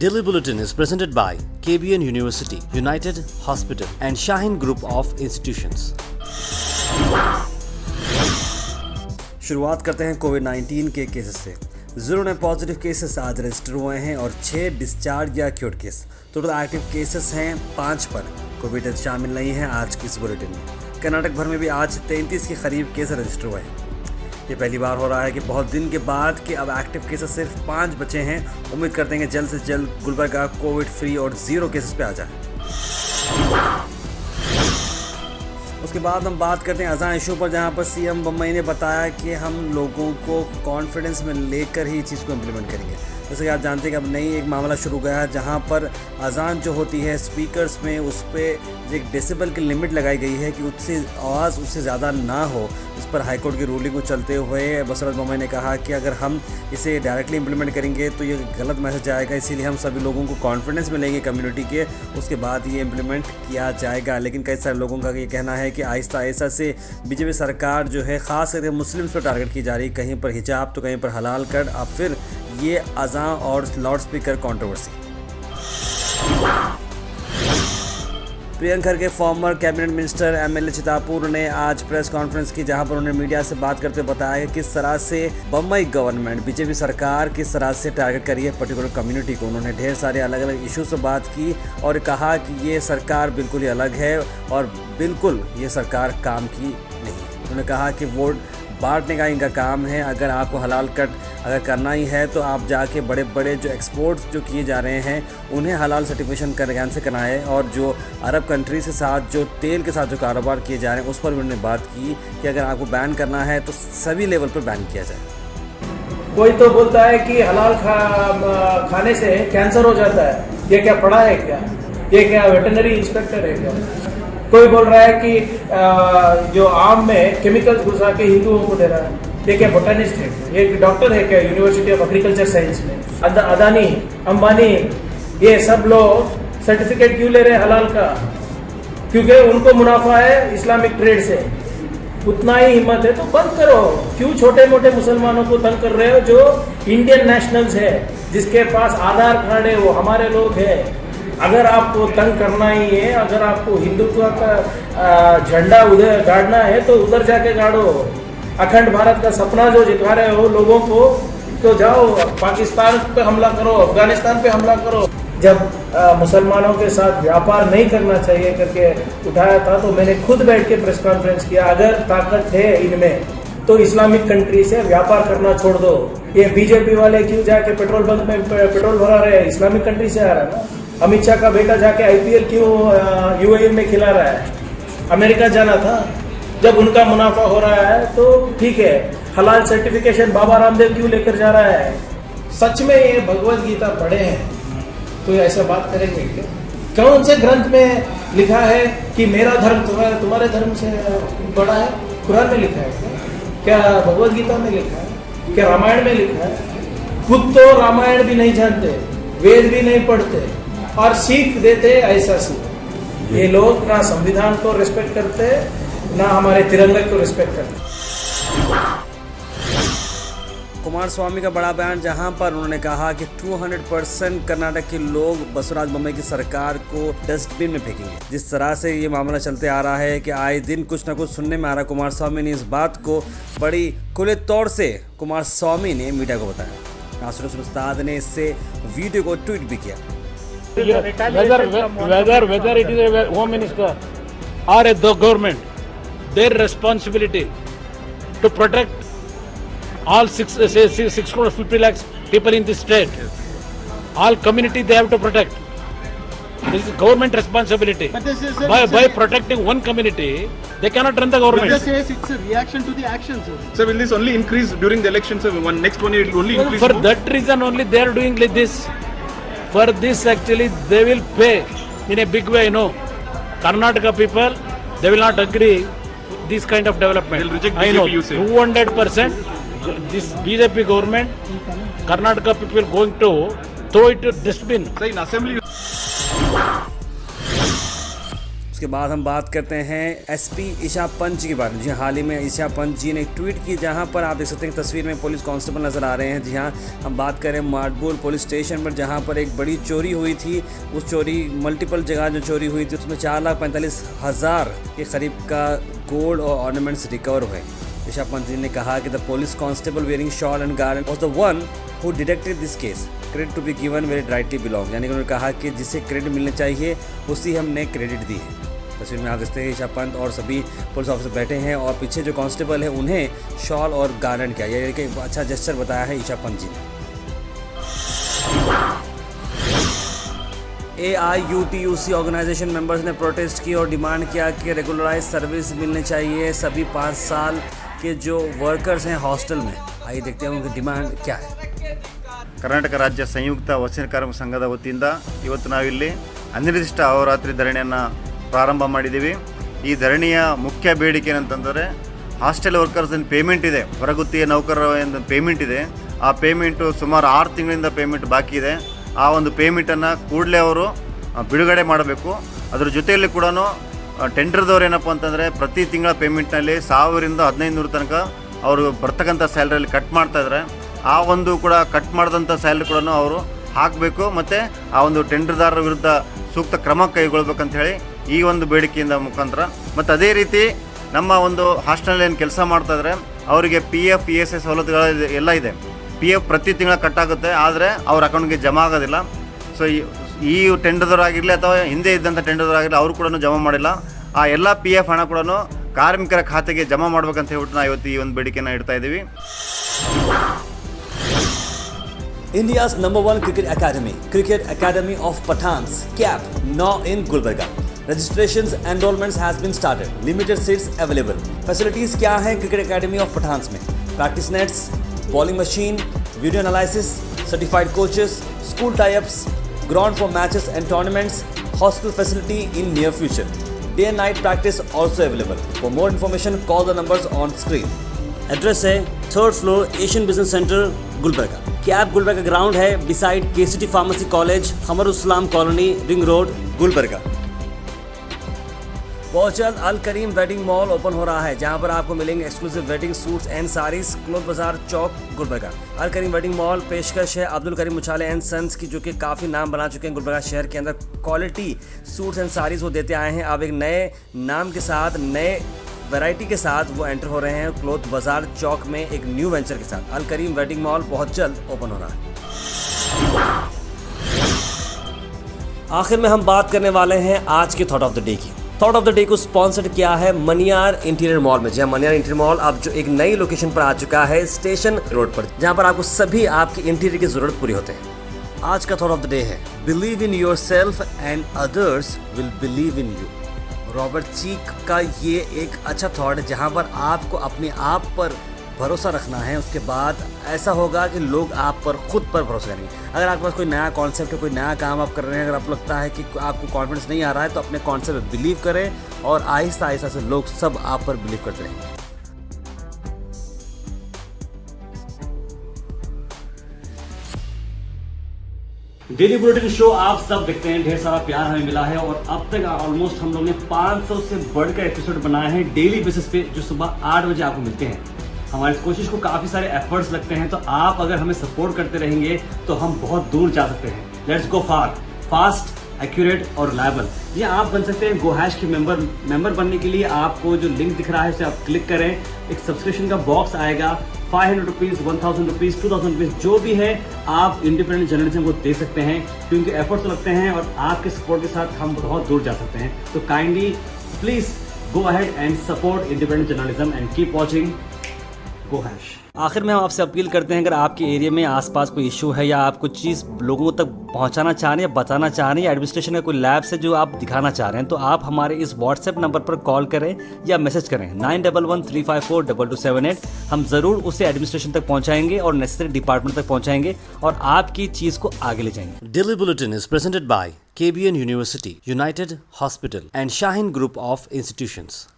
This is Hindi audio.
Daily Bulletin is presented by KBN University, United Hospital and Shaheen Group of Institutions. शुरुआत करते हैं कोविड-19 के केसेस से। 0 नए पॉजिटिव केसेस आज रजिस्टर हुए हैं और 6 डिस्चार्ज या cured case. Total active cases हैं 5 पर। कोविड डेथ शामिल नहीं है आज की इस बुलेटिन में। कर्नाटक भर में भी आज 33 के करीब केस रजिस्टर हुए हैं। ये पहली बार हो रहा है कि बहुत दिन के बाद कि अब एक्टिव केसेस सिर्फ 5 बचे हैं। उम्मीद करते हैं कि जल्द से जल्द गुलबर्गा कोविड फ्री और 0 केसेस पे आ जाए। उसके बाद हम बात करते हैं अजान इशू पर, जहां पर सीएम बम्मई ने बताया कि हम लोगों को कॉन्फिडेंस में लेकर ही इस चीज़ को इम्प्लीमेंट करेंगे। जैसे कि आप जानते हैं कि अब नई एक मामला शुरू गया है जहां पर अजान जो होती है स्पीकर्स में उस पर एक डेसिबल की लिमिट लगाई गई है कि उससे आवाज़ उससे ज़्यादा ना हो। इस पर हाईकोर्ट की रूलिंग को चलते हुए बसवराज बोम्मई ने कहा कि अगर हम इसे डायरेक्टली इम्प्लीमेंट करेंगे तो ये गलत मैसेज आएगा, इसीलिए हम सभी लोगों को कॉन्फिडेंस में लेंगे कम्युनिटी के, उसके बाद ये इम्प्लीमेंट किया जाएगा। लेकिन कई सारे लोगों का ये कहना है कि आहिस्ता आहिस्ता से बीजेपी सरकार जो है ख़ास करके मुस्लिम्स पर टारगेट की जा रही, कहीं पर हिजाब तो कहीं पर हलाल कर, अब फिर ये अज़ान और loud speaker controversy. Priyank Kharge former cabinet minister MLA Chitapur ने आज प्रेस कॉन्फ्रेंस की, जहां पर उन्होंने मीडिया से बात करते हुए बताया कि किस तरह से बम्मई गवर्नमेंट बीजेपी सरकार किस तरह से टारगेट करी है पर्टिकुलर कम्युनिटी को। उन्होंने ढेर सारे अलग अलग इशू से बात की और कहा कि ये सरकार बिल्कुल ही अलग है और बिल्कुल ये सरकार काम की नहीं। उन्होंने कहा कि वोट बांटने का इनका काम है। अगर आपको हलाल कट अगर करना ही है तो आप जाके बड़े बड़े जो एक्सपोर्ट्स जो किए जा रहे हैं उन्हें हलाल सर्टिफिकेशन कैन से कराएं, और जो अरब कंट्रीज के साथ जो तेल के साथ जो कारोबार किए जा रहे हैं उस पर भी उन्होंने बात की कि अगर आपको बैन करना है तो सभी लेवल पर बैन किया जाए। कोई तो बोलता है कि हलाल खाने से कैंसर हो जाता है, ये क्या पढ़ा है क्या? ये क्या वेटरनरी इंस्पेक्टर है क्या? कोई बोल रहा है कि जो आम में केमिकल्स घुसा के हिंदुओं को दे रहा है, ये क्या बोटानिस्ट है? ये डॉक्टर है क्या यूनिवर्सिटी ऑफ एग्रीकल्चर साइंस में? अदानी, अंबानी, ये सब लोग सर्टिफिकेट क्यों ले रहे हैं हलाल का? क्योंकि उनको मुनाफा है इस्लामिक ट्रेड से। उतना ही हिम्मत है तो बंद करो। क्यों छोटे मोटे मुसलमानों को तंग कर रहे हो जो इंडियन नेशनल्स है, जिसके पास आधार कार्ड है, वो हमारे लोग हैं। अगर आपको तंग करना ही है, अगर आपको हिंदुत्व का झंडा उधर गाड़ना है तो उधर जाके गाड़ो। अखंड भारत का सपना जो दिखा रहे हो लोगों को, तो जाओ पाकिस्तान पे हमला करो, अफगानिस्तान पे हमला करो। जब मुसलमानों के साथ व्यापार नहीं करना चाहिए करके उठाया था तो मैंने खुद बैठ के प्रेस कॉन्फ्रेंस किया, अगर ताकत है इनमें तो इस्लामिक कंट्री से व्यापार करना छोड़ दो। ये बीजेपी वाले क्यों जाके पेट्रोल पंप में पेट्रोल भरा रहे हैं? इस्लामिक कंट्री से आ रहा है ना। अमित शाह का बेटा जाके आईपीएल क्यों यूएई में खिला रहा है? अमेरिका जाना था। जब उनका मुनाफा हो रहा है तो ठीक है। हलाल सर्टिफिकेशन बाबा रामदेव क्यों लेकर जा रहा है? सच में ये भगवत गीता पढ़े हैं तो ऐसा बात करेंगे क्या? कौन से ग्रंथ में लिखा है कि मेरा धर्म तुम्हारे धर्म से बड़ा है? कुरान में लिखा है क्या? भगवत गीता में लिखा है क्या? रामायण में लिखा है? खुद तो रामायण भी नहीं जानते, वेद भी नहीं पढ़ते और सीख देते ऐसा सीख। ये लोग ना संविधान को रिस्पेक्ट करते ना हमारे तिरंगे को रिस्पेक्ट करते। कुमारस्वामी का बड़ा बयान, जहां पर उन्होंने कहा कि 200% कर्नाटक के लोग बसवराज बोम्मई की सरकार को डस्टबिन में फेंकेंगे। जिस तरह से ये मामला चलते आ रहा है कि आए दिन कुछ ना कुछ सुनने में आ रहा, कुमारस्वामी ने इस बात को बड़ी खुले तौर से कुमारस्वामी ने मीडिया को बताया। नासिरुल उस्ताद ने इससे वीडियो को ट्वीट भी किया। whether it is a home minister or the government, their responsibility to protect all 6 crore 50 lakhs people in this state, all community they have to protect. This is government responsibility. By protecting one community, they cannot run the government. But they say it's a reaction to the actions. So will this only increase during the elections? Next one year it will only increase. For that reason only they are doing like this. For this actually they will pay in a big way, Karnataka people, they will not agree with this kind of development. They'll reject BJP, I know, you say. 200% this BJP government, Karnataka people going to throw it to dustbin. So in assembly उसके बाद हम बात करते हैं एसपी ईशा पंत जी के बारे में। जी हाल ही में ईशा पंत जी ने एक ट्वीट की, जहां पर आप देख सकते हैं तस्वीर में पुलिस कांस्टेबल नज़र आ रहे हैं। जी हाँ, हम बात करें माडबोल पुलिस स्टेशन पर, जहां पर एक बड़ी चोरी हुई थी। उस चोरी मल्टीपल जगह जो चोरी हुई थी उसमें 4,45,000 के करीब का गोल्ड और ऑर्नामेंट्स रिकवर हुए। ईशा पंत जी ने कहा कि the police constable wearing shawl and guard was the one who detected this case, credit to be given where it rightly belong. यानी कि उन्होंने कहा कि जिसे क्रेडिट मिलने चाहिए उसी हमने क्रेडिट दी है। तस्वीर में आप देखते हैं ईशा पंत और सभी पुलिस ऑफिसर बैठे हैं और पीछे जो कांस्टेबल है उन्हें शॉल और गार्डन किया। यह एक अच्छा जेस्चर बताया है ईशा पंत जी ने। AIUTUC ऑर्गेनाइजेशन मेंबर्स ने प्रोटेस्ट की और डिमांड किया कि रेगुलराइज सर्विस मिलने चाहिए सभी 5 साल के जो वर्कर्स हैं हॉस्टल में। आइए देखते हैं उनकी डिमांड क्या है। ಕರ್ನಾಟಕ ರಾಜ್ಯ ಸಂಯುಕ್ತ ವಸತಿ ಕಾರ್ಮಿಕ ಸಂಘದ ವತಿಯಿಂದ ಇವತ್ತು ನಾವಿಲ್ಲಿ ಅನಿರ್ದಿಷ್ಟ ಅಹೋರಾತ್ರಿ ಧರಣಿಯನ್ನು ಪ್ರಾರಂಭ ಮಾಡಿದ್ದೀವಿ. ಈ ಧರಣಿಯ ಮುಖ್ಯ ಬೇಡಿಕೆ ಏನಂತಂದರೆ ಹಾಸ್ಟೆಲ್ ವರ್ಕರ್ಸ್ ಏನು ಪೇಮೆಂಟ್ ಇದೆ, ಹೊರಗುತ್ತಿಗೆ ನೌಕರರ ಏನು ಪೇಮೆಂಟ್ ಇದೆ, ಆ ಪೇಮೆಂಟು ಸುಮಾರು 6 ತಿಂಗಳಿಂದ ಪೇಮೆಂಟ್ ಬಾಕಿ ಇದೆ. ಆ ಒಂದು ಪೇಮೆಂಟನ್ನು ಕೂಡಲೇ ಅವರು ಬಿಡುಗಡೆ ಮಾಡಬೇಕು. ಅದರ ಜೊತೆಯಲ್ಲಿ ಕೂಡ ಟೆಂಡರ್ದವ್ರು ಏನಪ್ಪ ಅಂತಂದರೆ ಪ್ರತಿ ತಿಂಗಳ ಪೇಮೆಂಟ್ನಲ್ಲಿ 1000ರಿಂದ 1500 ತನಕ ಅವರು ಬರ್ತಕ್ಕಂಥ ಸ್ಯಾಲ್ರಿಯಲ್ಲಿ ಕಟ್ ಮಾಡ್ತಾಯಿದ್ದಾರೆ. ಆ ಒಂದು ಕೂಡ ಕಟ್ ಮಾಡಿದಂಥ ಸ್ಯಾಲ್ರಿ ಕೂಡ ಅವರು ಹಾಕಬೇಕು ಮತ್ತು ಆ ಒಂದು ಟೆಂಡರ್ದಾರರ ವಿರುದ್ಧ ಸೂಕ್ತ ಕ್ರಮ ಕೈಗೊಳ್ಬೇಕಂತ ಹೇಳಿ ಈ ಒಂದು ಬೇಡಿಕೆಯಿಂದ ಮುಖಾಂತರ, ಮತ್ತು ಅದೇ ರೀತಿ ನಮ್ಮ ಒಂದು ಹಾಸ್ಟೆಲ್ ಏನು ಕೆಲಸ ಮಾಡ್ತಾಯಿದ್ರೆ ಅವರಿಗೆ PF ESI ಸವಲತ್ತುಗಳು ಎಲ್ಲ ಇದೆ. PF ಪ್ರತಿ ತಿಂಗಳ ಕಟ್ ಆಗುತ್ತೆ, ಆದರೆ ಅವ್ರ ಅಕೌಂಟ್ಗೆ ಜಮಾ ಆಗೋದಿಲ್ಲ. ಸೊ ಈ ಟೆಂಡರ್ದವರಾಗಿರಲಿ ಅಥವಾ ಹಿಂದೆ ಇದ್ದಂಥ ಟೆಂಡರ್ದವರಾಗಿರಲಿ ಅವರು ಕೂಡ ಜಮಾ ಮಾಡಿಲ್ಲ. ಆ ಎಲ್ಲ PF ಹಣ ಕೂಡ ಕಾರ್ಮಿಕರ ಖಾತೆಗೆ ಜಮಾ ಮಾಡ್ಬೇಕಂತ ಹೇಳ್ಬಿಟ್ಟು ನಾವು ಇವತ್ತು ಈ ಒಂದು ಬೇಡಿಕೆಯನ್ನು ಇಡ್ತಾ ಇದ್ದೀವಿ. India's #1 Cricket Academy of Pathans, CAP, now in Gulbarga. Registrations enrollments has been started. Limited seats available. Facilities क्या हैं Cricket Academy of Pathans में? Practice nets, bowling machine, video analysis, certified coaches, school tie-ups, ground for matches and tournaments, hostel facility in near future. Day and night practice also available. For more information, call the numbers on screen. Address है 3rd floor Asian business centre Gulbarga. कैप गुलबर्गा ग्राउंड है बिसाइड KCT फार्मेसी कॉलेज, खमरुस्लाम कॉलोनी, रिंग रोड, गुलबर्गा। बहुत जल्द Al Karim wedding mall open हो रहा है, जहां पर आपको मिलेंगे exclusive wedding suits and saris. Cloth Bazaar Chowk Gulbarga. Al Karim wedding mall पेशकश है अब्दुल करीम मुछाले एंड सन्स की, जो कि काफ़ी नाम बना चुके हैं गुलबर्गा शहर के अंदर। क्वालिटी सूट्स एंड साड़ीज़ वो देते आए हैं। अब एक नए नाम के साथ, नए वैरायटी के साथ वो एंटर हो रहे हैं क्लोथ बाजार चौक में एक न्यू वेंचर के साथ। अल करीम वेडिंग मॉल बहुत जल्द ओपन हो रहा है। आखिर में हम बात करने वाले हैं आज के थॉट ऑफ द डे की। थॉट ऑफ द डे को स्पॉन्सर्ड किया है मनियार इंटीरियर मॉल में। जहाँ मनियार इंटीरियर मॉल अब जो एक नई लोकेशन पर आ चुका है स्टेशन रोड पर, जहाँ पर आपको सभी आपके इंटीरियर की जरूरत पूरी होते हैं। आज का थॉट ऑफ द डे है believe in yourself and others will believe in you. Robert Cheek का ये एक अच्छा थॉट है, जहाँ पर आपको अपने आप पर भरोसा रखना है। उसके बाद ऐसा होगा कि लोग आप पर खुद पर भरोसा करेंगे। अगर आपके पास कोई नया कॉन्सेप्ट है, कोई नया काम आप कर रहे हैं, अगर आपको लगता है कि आपको कॉन्फिडेंस नहीं आ रहा है, तो अपने कॉन्सेप्ट पर बिलीव करें और आहिस्ता आहिस्ता से लोग सब आप पर बिलीव करते रहेंगे। डेली बुलेटिन शो आप सब देखते हैं, ढेर सारा प्यार हमें मिला है और अब तक ऑलमोस्ट हम लोग ने 500 से बढ़कर एपिसोड बनाए हैं डेली बेसिस पे, जो सुबह 8 बजे आपको मिलते हैं। हमारी इस कोशिश को काफी सारे एफर्ट्स लगते हैं, तो आप अगर हमें सपोर्ट करते रहेंगे तो हम बहुत दूर जा सकते हैं। Let's go far, fast, accurate और रिलायबल। ये आप बन सकते हैं GoHash के मेंबर बनने के लिए आपको जो लिंक दिख रहा है उसे आप क्लिक करें। एक सब्सक्रिप्शन का बॉक्स आएगा, 500 रुपीज़, 1000 रुपीज़, 2000 रुपीज़, जो भी है आप इंडिपेंडेंट जर्नलिज्म को दे सकते हैं, क्योंकि एफर्ट्स लगते हैं और आपके सपोर्ट के साथ हम बहुत दूर जा सकते हैं। तो kindly please go ahead and support independent journalism and keep watching GoHash। आखिर में हम आपसे अपील करते हैं, अगर आपके एरिया में आसपास कोई इशू है या आप कुछ चीज़ लोगों तक पहुंचाना चाह रहे हैं या बताना चाह रहे हैं, या एडमिनिस्ट्रेशन का कोई लैब से जो आप दिखाना चाह रहे हैं, तो आप हमारे इस व्हाट्सएप नंबर पर कॉल करें या मैसेज करें 9113542278। हम ज़रूर उसे एडमिनिस्ट्रेशन तक पहुंचाएंगे और नेसेसरी डिपार्टमेंट तक पहुंचाएंगे और आपकी चीज़ को आगे ले जाएंगे। Daily bulletin is presented by KBN University, United Hospital and Shaheen Group of Institutions.